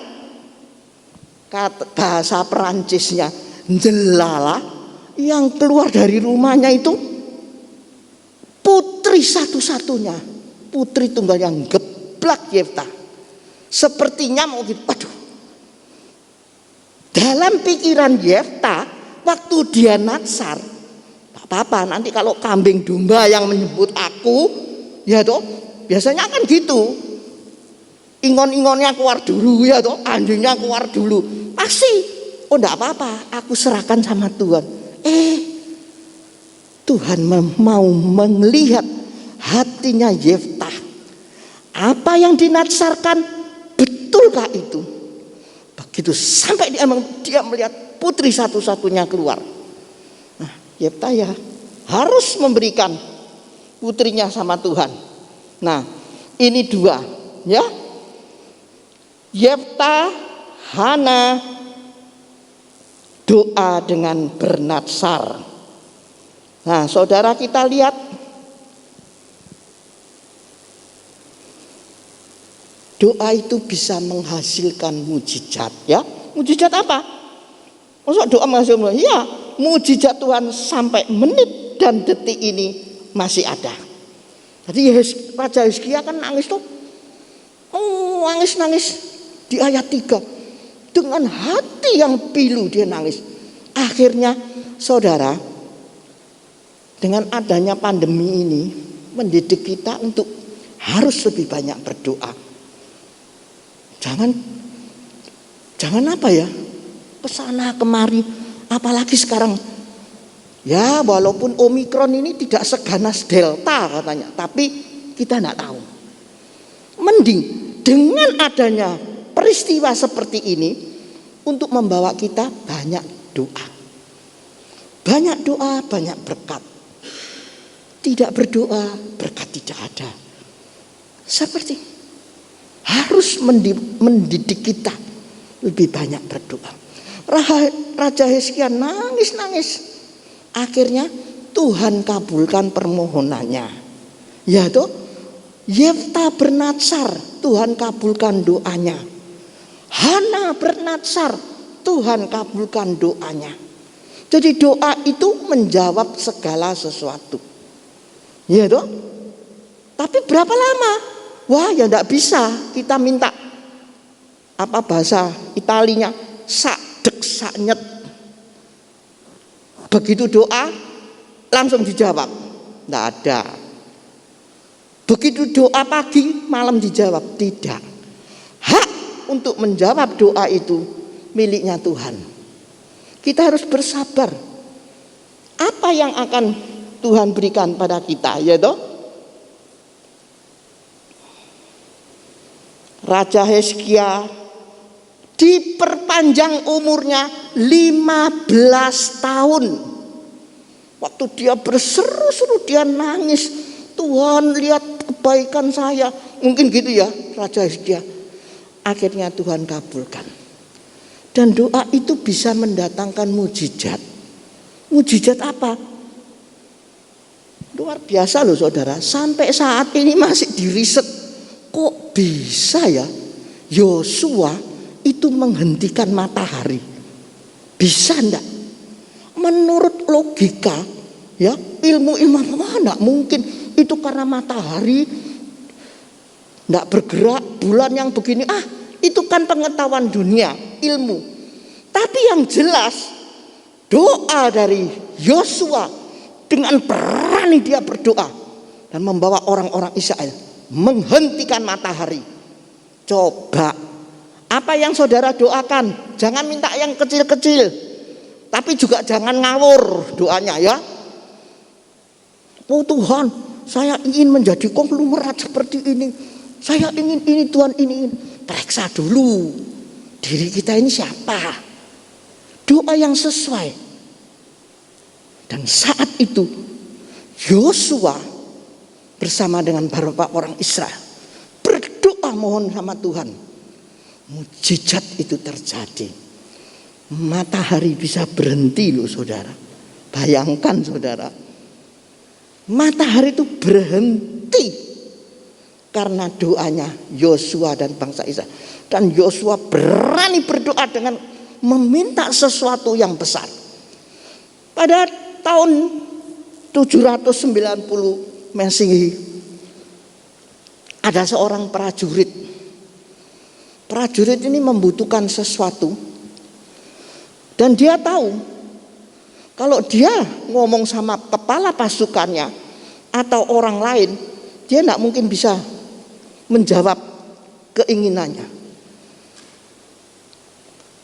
kata bahasa Perancisnya jelala, yang keluar dari rumahnya itu putri satu-satunya, putri tunggal yang geblak Yefta. Sepertinya mau gitu, aduh. Dalam pikiran Yefta, waktu dia natsar, tak apa-apa, nanti kalau kambing domba yang menyebut aku, ya toh, biasanya kan gitu. Ingon-ingonnya keluar dulu, ya toh, anjingnya keluar dulu. Pasti, oh enggak apa-apa, aku serahkan sama Tuhan. Tuhan mau melihat hatinya Yefta. Apa yang dinatsarkan, betulkah itu? Begitu sampai dia melihat putri satu-satunya keluar. Nah, Yefta ya harus memberikan putrinya sama Tuhan. Nah, ini dua, ya. Yefta, Hana doa dengan bernatsar. Nah, saudara, kita lihat doa itu bisa menghasilkan mujizat, ya. Mujizat apa? Maksud doa menghasilkan? Ya, mujizat Tuhan sampai menit dan detik ini masih ada. Jadi Raja Hizkia kan nangis tuh. Oh, nangis di ayat 3. Dengan hati yang pilu dia nangis. Akhirnya saudara, dengan adanya pandemi ini mendidik kita untuk harus lebih banyak berdoa. Jangan apa ya? kesana kemari. Apalagi sekarang. Ya walaupun Omikron ini tidak seganas Delta katanya. Tapi kita tidak tahu. Mending dengan adanya peristiwa seperti ini untuk membawa kita banyak doa. Banyak doa, banyak berkat. Tidak berdoa, berkat tidak ada. Seperti harus mendidik kita lebih banyak berdoa. Raja Hizkia nangis-nangis. Akhirnya Tuhan kabulkan permohonannya. Ya toh, Yefta bernatsar, Tuhan kabulkan doanya. Hana bernatsar, Tuhan kabulkan doanya. Jadi doa itu menjawab segala sesuatu. Ya toh? Tapi berapa lama? Wah, ya enggak bisa. Kita minta apa bahasa Italinya? Sadek saknyet. Begitu doa langsung dijawab. Enggak ada. Begitu doa pagi, malam dijawab. Tidak. Hak untuk menjawab doa itu miliknya Tuhan. Kita harus bersabar. Apa yang akan Tuhan berikan pada kita, ya toh? Raja Hizkia diperpanjang umurnya 15 tahun. Waktu dia berseru-seru, dia nangis. Tuhan, lihat kebaikan saya. Mungkin gitu ya Raja Hizkia. Akhirnya Tuhan kabulkan. Dan doa itu bisa mendatangkan mujizat. Mujizat apa? Luar biasa loh saudara. Sampai saat ini masih diriset. Kok bisa ya Yosua itu menghentikan matahari? Bisa enggak? Menurut logika ya, ilmu-ilmu enggak mungkin. Itu karena matahari enggak bergerak, bulan yang begini. Itu kan pengetahuan dunia, ilmu. Tapi yang jelas doa dari Yosua dengan berani dia berdoa dan membawa orang-orang Israel menghentikan matahari. Coba apa yang saudara doakan, jangan minta yang kecil-kecil, tapi juga jangan ngawur doanya ya. Oh Tuhan, saya ingin menjadi konglomerat seperti ini. Saya ingin ini Tuhan, ini. Periksa dulu diri kita ini siapa. Doa yang sesuai. Dan saat itu Yosua bersama dengan beberapa orang Israel berdoa mohon sama Tuhan. Mujizat itu terjadi. Matahari bisa berhenti loh saudara. Bayangkan saudara. Matahari itu berhenti karena doanya Yosua dan bangsa Israel. Dan Yosua berani berdoa dengan meminta sesuatu yang besar. Pada tahun 790 Masehi ada seorang prajurit. Prajurit ini membutuhkan sesuatu dan dia tahu kalau dia ngomong sama kepala pasukannya atau orang lain, dia tidak mungkin bisa menjawab keinginannya.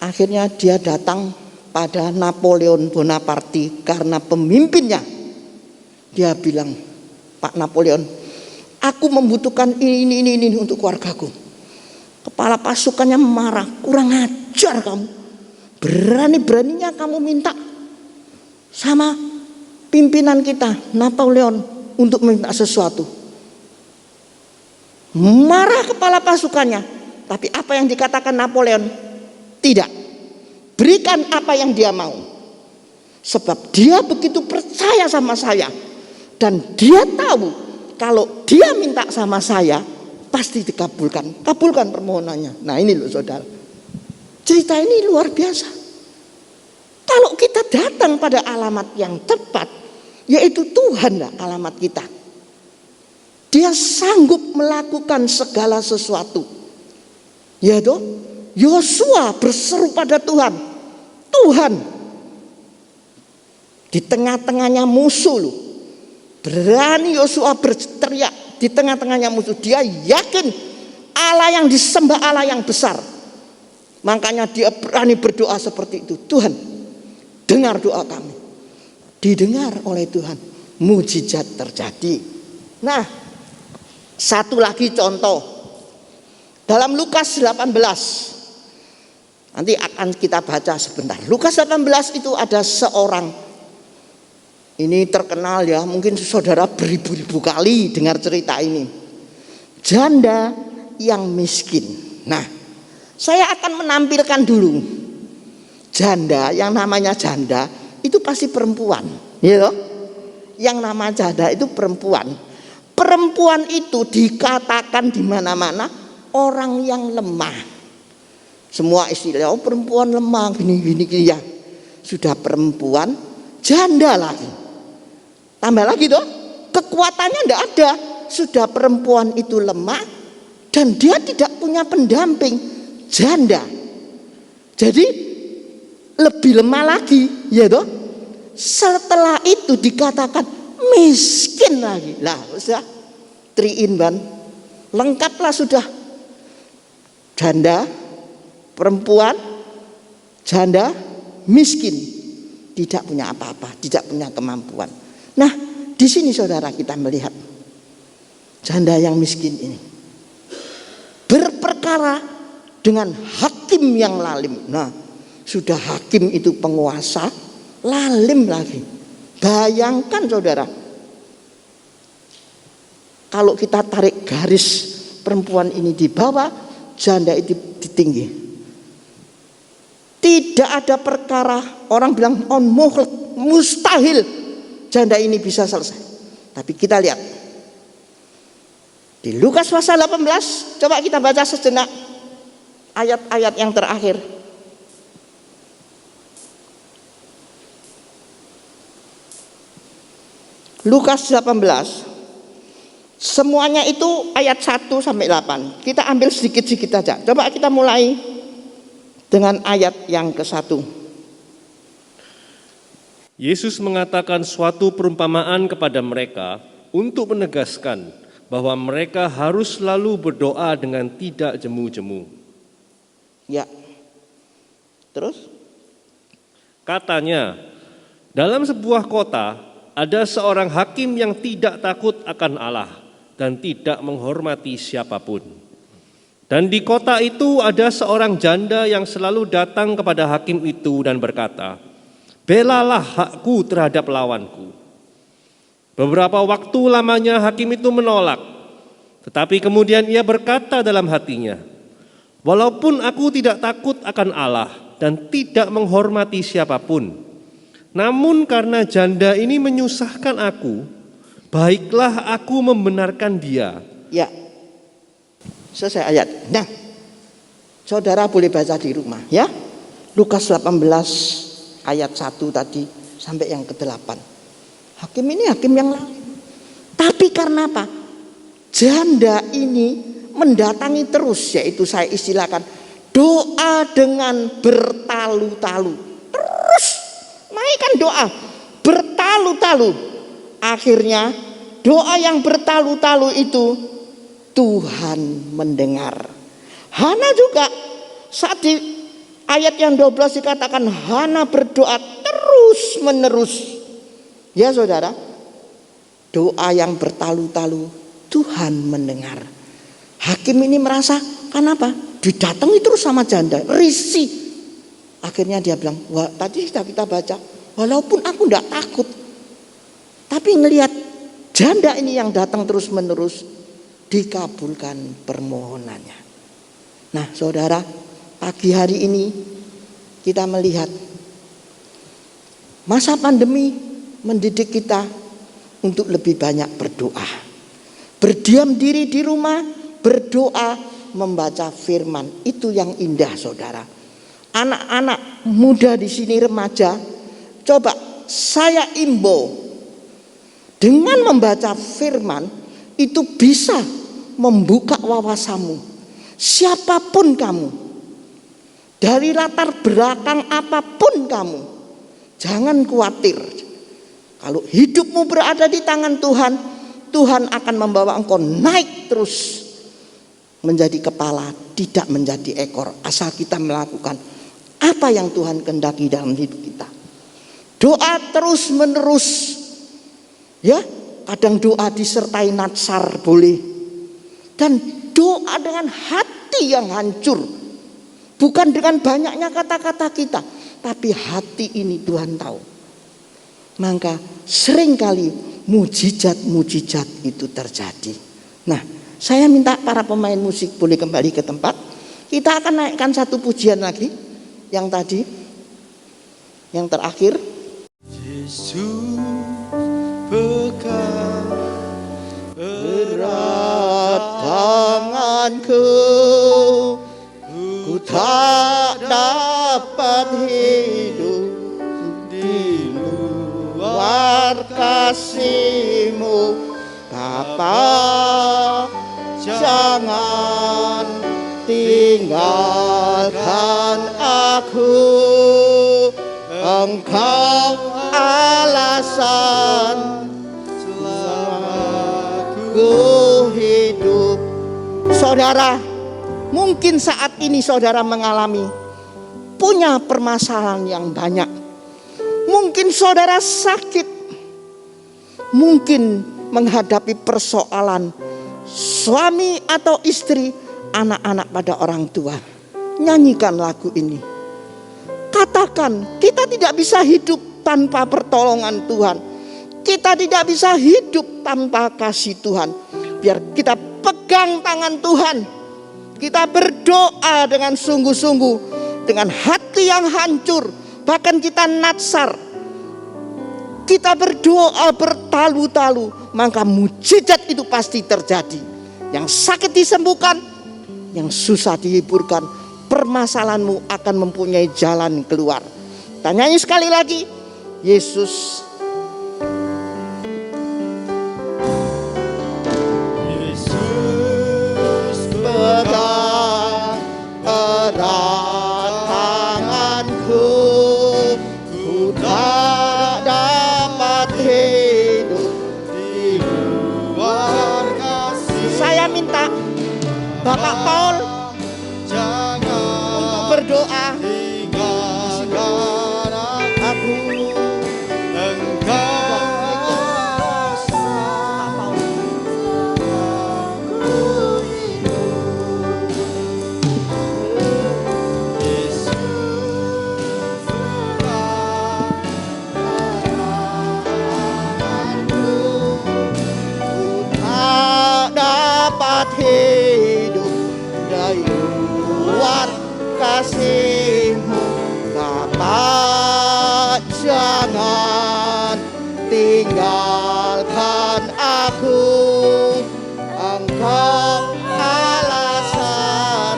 Akhirnya dia datang pada Napoleon Bonaparte karena pemimpinnya. Dia bilang, Pak Napoleon, aku membutuhkan ini untuk keluargaku. Kepala pasukannya marah, kurang ajar kamu. Berani-beraninya kamu minta sama pimpinan kita Napoleon untuk minta sesuatu. Marah kepala pasukannya. Tapi apa yang dikatakan Napoleon? Tidak. Berikan apa yang dia mau. Sebab dia begitu percaya sama saya. Dan dia tahu kalau dia minta sama saya pasti dikabulkan. Kabulkan permohonannya. Nah ini loh saudara. Cerita ini luar biasa. Kalau kita datang pada alamat yang tepat, yaitu Tuhan lah alamat kita. Dia sanggup melakukan segala sesuatu. Ya toh? Yosua berseru pada Tuhan. Tuhan, di tengah-tengahnya musuh loh. Berani Yosua berteriak di tengah-tengahnya musuh. Dia yakin Allah yang disembah Allah yang besar. Makanya dia berani berdoa seperti itu. Tuhan, dengar doa kami. Didengar oleh Tuhan. Mujizat terjadi. Nah, satu lagi contoh. Dalam Lukas 18. Nanti akan kita baca sebentar. Lukas 18 itu ada seorang, ini terkenal ya, mungkin saudara beribu-ribu kali dengar cerita ini. Janda yang miskin. Nah, saya akan menampilkan dulu. Janda, yang namanya janda itu pasti perempuan, ya loh. Yang nama janda itu perempuan. Perempuan itu dikatakan di mana-mana orang yang lemah. Semua istilah, oh perempuan lemah, gini ya. Sudah perempuan, janda lagi. Tambah lagi toh, kekuatannya tidak ada. Sudah perempuan itu lemah dan dia tidak punya pendamping, janda. Jadi lebih lemah lagi, ya toh. Setelah itu dikatakan miskin lagi. Lah, sudah 3 in 1. Lengkaplah sudah. Janda, perempuan, janda, miskin. Tidak punya apa-apa, tidak punya kemampuan. Nah, di sini saudara kita melihat janda yang miskin ini berperkara dengan hakim yang lalim. Nah, sudah hakim itu penguasa, lalim lagi. Bayangkan saudara, kalau kita tarik garis, perempuan ini di bawah, janda itu di tinggi. Tidak ada perkara, orang bilang mustahil janda ini bisa selesai. Tapi kita lihat di Lukas pasal 18, coba kita baca sejenak ayat-ayat yang terakhir. Lukas 18, semuanya itu ayat 1 sampai 8. Kita ambil sedikit-sedikit saja. Coba kita mulai dengan ayat yang ke-1. Yesus mengatakan suatu perumpamaan kepada mereka untuk menegaskan bahwa mereka harus selalu berdoa dengan tidak jemu-jemu. Ya. Terus? Katanya, dalam sebuah kota ada seorang hakim yang tidak takut akan Allah dan tidak menghormati siapapun. Dan di kota itu ada seorang janda yang selalu datang kepada hakim itu dan berkata, "Belalah hakku terhadap lawanku." Beberapa waktu lamanya hakim itu menolak, tetapi kemudian ia berkata dalam hatinya, "Walaupun aku tidak takut akan Allah dan tidak menghormati siapapun, namun karena janda ini menyusahkan aku, baiklah aku membenarkan dia." Ya. Selesai ayat. Nah, saudara boleh baca di rumah ya. Lukas 18 ayat 1 tadi sampai yang ke-8. Hakim ini hakim yang lain. Tapi karena apa? Janda ini mendatangi terus, yaitu saya istilahkan doa dengan bertalu-talu. Naikkan doa bertalu-talu. Akhirnya doa yang bertalu-talu itu Tuhan mendengar. Hana juga saat di ayat yang 12 dikatakan Hana berdoa terus menerus. Ya saudara, doa yang bertalu-talu Tuhan mendengar. Hakim ini merasa kenapa? Didatangi terus sama janda, risih. Akhirnya dia bilang, wah tadi sudah kita baca, walaupun aku tidak takut, tapi ngelihat janda ini yang datang terus menerus, dikabulkan permohonannya. Nah saudara, pagi hari ini kita melihat masa pandemi mendidik kita untuk lebih banyak berdoa. Berdiam diri di rumah, berdoa, membaca firman. Itu yang indah saudara. Anak-anak muda di sini, remaja, coba saya imbau dengan membaca firman itu bisa membuka wawasanmu. Siapapun kamu, dari latar belakang apapun kamu, jangan khawatir. Kalau hidupmu berada di tangan Tuhan, Tuhan akan membawa engkau naik terus. menjadi kepala, tidak menjadi ekor. Asal kita melakukan apa yang Tuhan kehendaki dalam hidup kita. Doa terus menerus. Ya, kadang doa disertai natsar boleh. Dan doa dengan hati yang hancur. Bukan dengan banyaknya kata-kata kita, tapi hati ini Tuhan tahu. Maka seringkali mujizat-mujizat itu terjadi. Nah, saya minta para pemain musik boleh kembali ke tempat. Kita akan naikkan satu pujian lagi. Yang tadi, yang terakhir. Yesus pegang Erat tanganku, ku tak dapat hidup di luar kasih-Mu. Bapa, jangan tinggalkan aku. Engkau alasan selamaku hidup. Saudara, mungkin saat ini saudara mengalami punya permasalahan yang banyak. Mungkin saudara sakit. Mungkin menghadapi persoalan suami atau istri, anak-anak pada orang tua. Nyanyikan lagu ini. Katakan, kita tidak bisa hidup tanpa pertolongan Tuhan. Kita tidak bisa hidup tanpa kasih Tuhan. Biar kita pegang tangan Tuhan. Kita berdoa dengan sungguh-sungguh, dengan hati yang hancur. Bahkan kita natsar. Kita berdoa bertalu-talu, maka mujizat itu pasti terjadi. Yang sakit disembuhkan, yang susah dihiburkan, permasalahanmu akan mempunyai jalan keluar. Kita nyanyi sekali lagi, Yesus. Yesus Pegang erat tanganku, ku tak dapat hidup di luar kasih. Saya minta Bapak Paul Jangan berdoa. tinggalkan Aku Engkau tak dapat hidup dari luar kasih-Mu. Bapa, jangan tinggalkan aku. Engkau alasan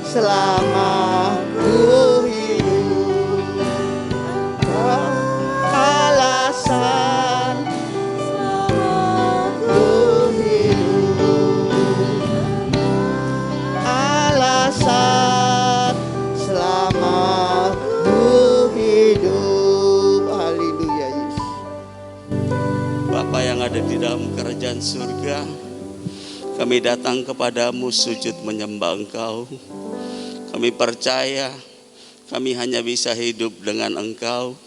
selama ku hidup. Alasan ku hidup. Alasan selama ku hidup. Haleluya Yesus. Bapa yang ada di dalam kerajaan surga, kami datang kepadamu sujud menyembah Engkau. Kami percaya kami hanya bisa hidup dengan Engkau.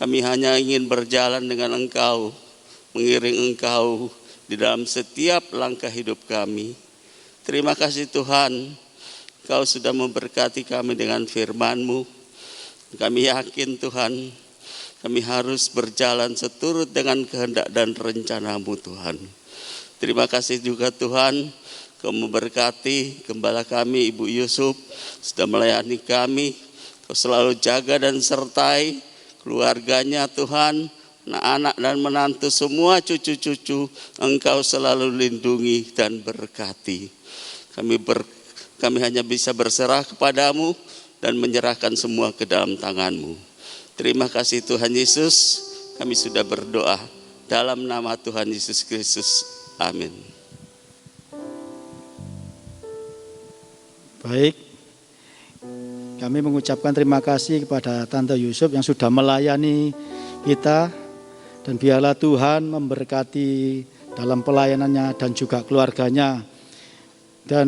Kami hanya ingin berjalan dengan Engkau, mengiring Engkau di dalam setiap langkah hidup kami. Terima kasih Tuhan, Engkau sudah memberkati kami dengan firman-Mu. Kami yakin Tuhan, kami harus berjalan seturut dengan kehendak dan rencana-Mu Tuhan. Terima kasih juga Tuhan, Kau memberkati gembala kami Ibu Yusuf, sudah melayani kami. Kau selalu jaga dan sertai keluarganya Tuhan, anak-anak dan menantu, semua cucu-cucu, Engkau selalu lindungi dan berkati. Kami hanya bisa berserah kepadamu dan menyerahkan semua ke dalam tangan-Mu. Terima kasih Tuhan Yesus, kami sudah berdoa dalam nama Tuhan Yesus Kristus. Amin. Baik, kami mengucapkan terima kasih kepada Tante Yusuf yang sudah melayani kita, dan biarlah Tuhan memberkati dalam pelayanannya dan juga keluarganya. Dan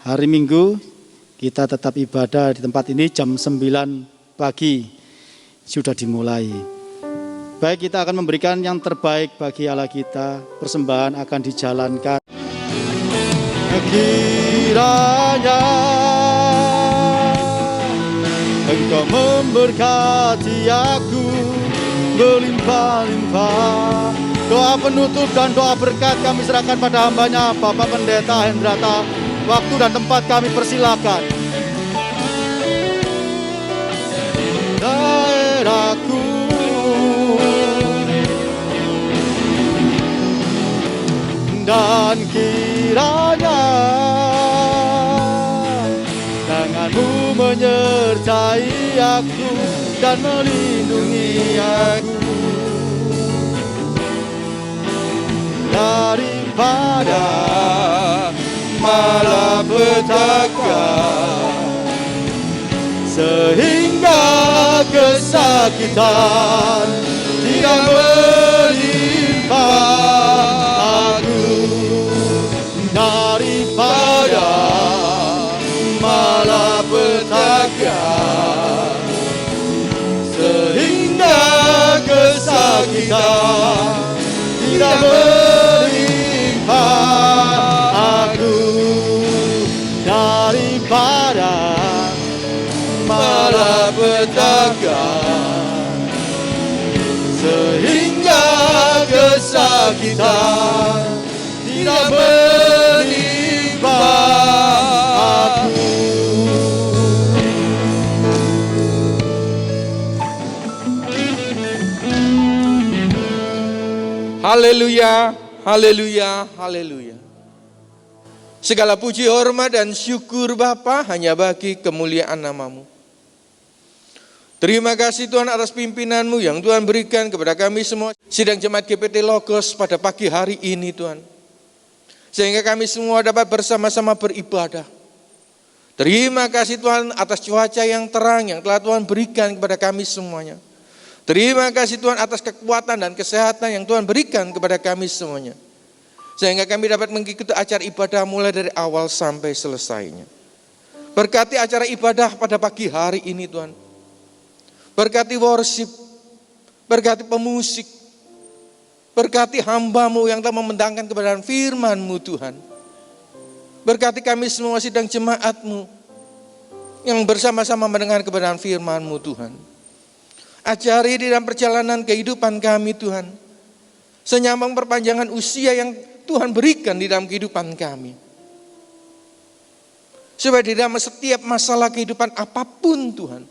hari Minggu kita tetap ibadah di tempat ini jam 9 pagi sudah dimulai. Baik, kita akan memberikan yang terbaik bagi Allah kita. Persembahan akan dijalankan. Kiranya Engkau memberkati aku berlimpah-limpah. Doa penutup dan doa berkat kami serahkan pada hambanya Bapak Pendeta Hendrata. Waktu dan tempat kami persilakan. Daerahku dan kiranya tanganmu menyertai aku dan melindungi aku daripada malapetaka, sehingga kesakitan tidak menimpa aku, daripada malapetaka, sehingga kesakitan tidak menimpa aku, daripada malapetaka, sehingga kesakitan tidak menimpa aku. Haleluya, haleluya, haleluya. Segala puji, hormat, dan syukur Bapa hanya bagi kemuliaan nama-Mu. Terima kasih Tuhan atas pimpinan-Mu yang Tuhan berikan kepada kami semua. Sidang Jemaat GPT Logos pada pagi hari ini Tuhan. Sehingga kami semua dapat bersama-sama beribadah. Terima kasih Tuhan atas cuaca yang terang yang telah Tuhan berikan kepada kami semuanya. Terima kasih Tuhan atas kekuatan dan kesehatan yang Tuhan berikan kepada kami semuanya. Sehingga kami dapat mengikuti acara ibadah mulai dari awal sampai selesainya. Berkati acara ibadah pada pagi hari ini Tuhan. Berkati worship, berkati pemusik, berkati hamba-Mu yang telah memendangkan kebenaran firman-Mu Tuhan. Berkati kami semua sidang jemaat-Mu yang bersama-sama mendengar kebenaran firman-Mu Tuhan. Ajari di dalam perjalanan kehidupan kami Tuhan. Senyambang perpanjangan usia yang Tuhan berikan di dalam kehidupan kami. Supaya di dalam setiap masalah kehidupan apapun Tuhan.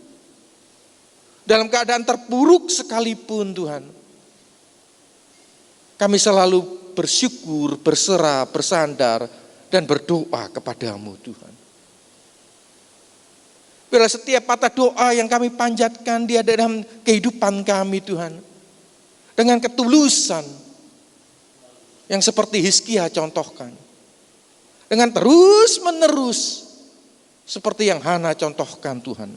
Dalam keadaan terpuruk sekalipun Tuhan. Kami selalu bersyukur, berserah, bersandar, dan berdoa kepadamu Tuhan. Bila setiap patah doa yang kami panjatkan di dalam kehidupan kami Tuhan. Dengan ketulusan yang seperti Hizkia contohkan. Dengan terus menerus seperti yang Hana contohkan Tuhan.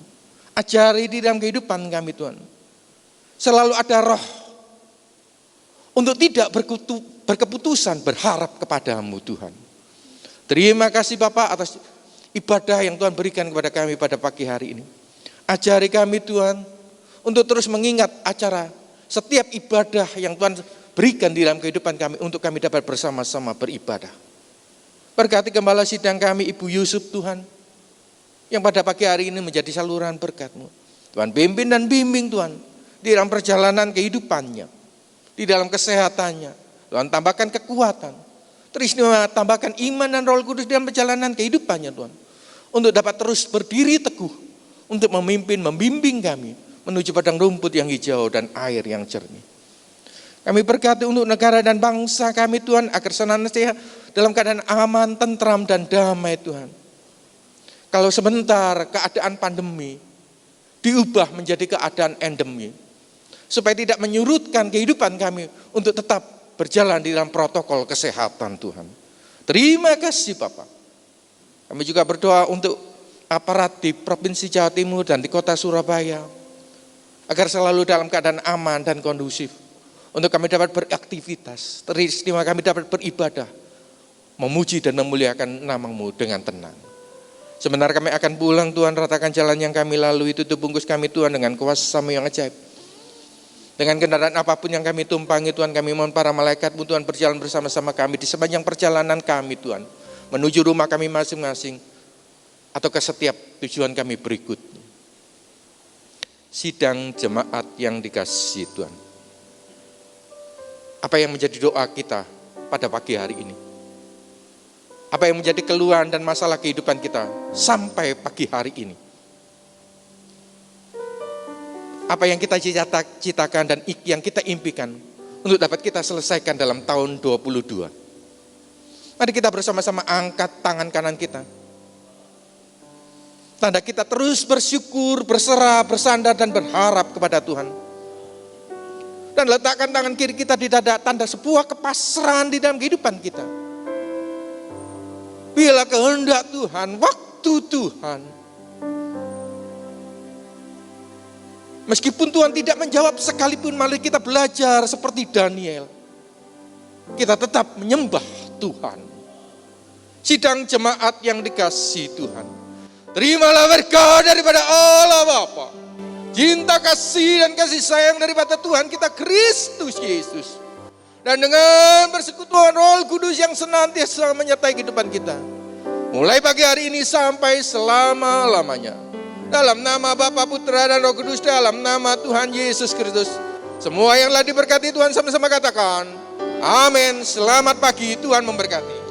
Ajari di dalam kehidupan kami Tuhan. Selalu ada roh untuk tidak berkeputusan berharap kepadamu Tuhan. Terima kasih Bapak atas ibadah yang Tuhan berikan kepada kami pada pagi hari ini. Ajari kami Tuhan untuk terus mengingat acara setiap ibadah yang Tuhan berikan di dalam kehidupan kami untuk kami dapat bersama-sama beribadah. Berkati gembala sidang kami Ibu Yusuf Tuhan, yang pada pagi hari ini menjadi saluran berkat-Mu. Tuhan pimpin dan bimbing Tuhan di dalam perjalanan kehidupannya, di dalam kesehatannya. Tuhan tambahkan kekuatan, teristimewa tambahkan iman dan Roh Kudus dalam perjalanan kehidupannya Tuhan. Untuk dapat terus berdiri teguh, untuk memimpin, membimbing kami menuju padang rumput yang hijau dan air yang jernih. Kami berkati untuk negara dan bangsa kami Tuhan, agar senantiasa dalam keadaan aman, tentram, dan damai Tuhan. Kalau sebentar keadaan pandemi diubah menjadi keadaan endemi, supaya tidak menyurutkan kehidupan kami untuk tetap berjalan di dalam protokol kesehatan Tuhan. Terima kasih Bapak. Kami juga berdoa untuk aparat di Provinsi Jawa Timur dan di Kota Surabaya, agar selalu dalam keadaan aman dan kondusif, untuk kami dapat beraktivitas, teristimewa kami dapat beribadah, memuji dan memuliakan nama-Mu dengan tenang. Sebentar kami akan pulang Tuhan, ratakan jalan yang kami lalui, tutup bungkus kami Tuhan dengan kuasa-Mu yang ajaib. Dengan kendaraan apapun yang kami tumpangi Tuhan, kami mohon para malaikat-Mu Tuhan berjalan bersama-sama kami di sepanjang perjalanan kami Tuhan, menuju rumah kami masing-masing atau ke setiap tujuan kami berikutnya. Sidang jemaat yang dikasihi Tuhan, apa yang menjadi doa kita pada pagi hari ini? Apa yang menjadi keluhan dan masalah kehidupan kita sampai pagi hari ini? Apa yang kita cita-citakan dan yang kita impikan untuk dapat kita selesaikan dalam tahun 2022? Mari kita bersama-sama angkat tangan kanan kita. Tanda kita terus bersyukur, berserah, bersandar dan berharap kepada Tuhan. Dan letakkan tangan kiri kita di dada, tanda sebuah kepasrahan di dalam kehidupan kita. Bila kehendak Tuhan, waktu Tuhan. Meskipun Tuhan tidak menjawab sekalipun, mari kita belajar seperti Daniel. Kita tetap menyembah Tuhan. Sidang jemaat yang dikasihi Tuhan, terimalah berkah daripada Allah Bapa, cinta kasih dan kasih sayang daripada Tuhan kita Kristus Yesus, dan dengan persekutuan Roh Kudus yang senantiasa menyertai kehidupan kita, mulai pagi hari ini sampai selama-lamanya. Dalam nama Bapa, Putra, dan Roh Kudus, dalam nama Tuhan Yesus Kristus. Semua yang telah diberkati Tuhan sama-sama katakan, amin. Selamat pagi, Tuhan memberkati.